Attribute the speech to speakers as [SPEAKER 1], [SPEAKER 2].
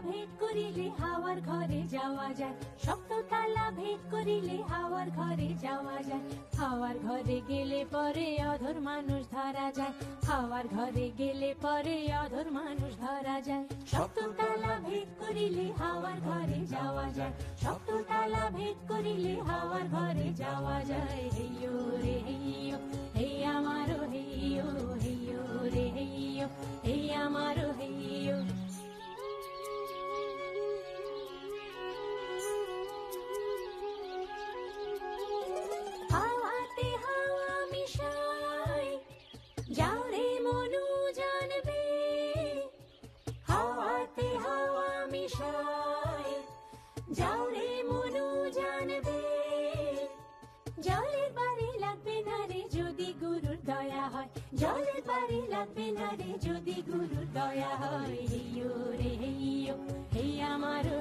[SPEAKER 1] ভেদ করিলে হাওয়ার ঘরে যাওয়া যায়, শক্ত তালা ভেদ করিলে হাওয়ার ঘরে যাওয়া যায়। হাওয়ার ঘরে গেলে পরে অধর মানুষ ধরা যায়, হাওয়ার ঘরে গেলে পরে অধর মানুষ ধরা যায়। শক্ত তালা ভেদ করিলে হাওয়ার ঘরে যাওয়া যায়, শক্ত তালা ভেদ করিলে হাওয়ার ঘরে যাওয়া যায়। হেইয়ো রে হেইয়ো, হেই আমারো হেইয়ো, হেইয়ো রে হেইয়ো, হেই আমারো হেইয়ো। হাওয়াতে হাওয়া মিশাই, যাও রে মনু জানবে। হাওয়াতে হাওয়া মিশাই, যাও রে মনু জানবে। জলের বাড়ি লাগবে না রে যদি গুরুর দয়া হয়, জলের বাড়ি লাগবে না রে যদি গুরুর দয়া হয়। হেইয়ো রে হেইয়ো, হেই আমারো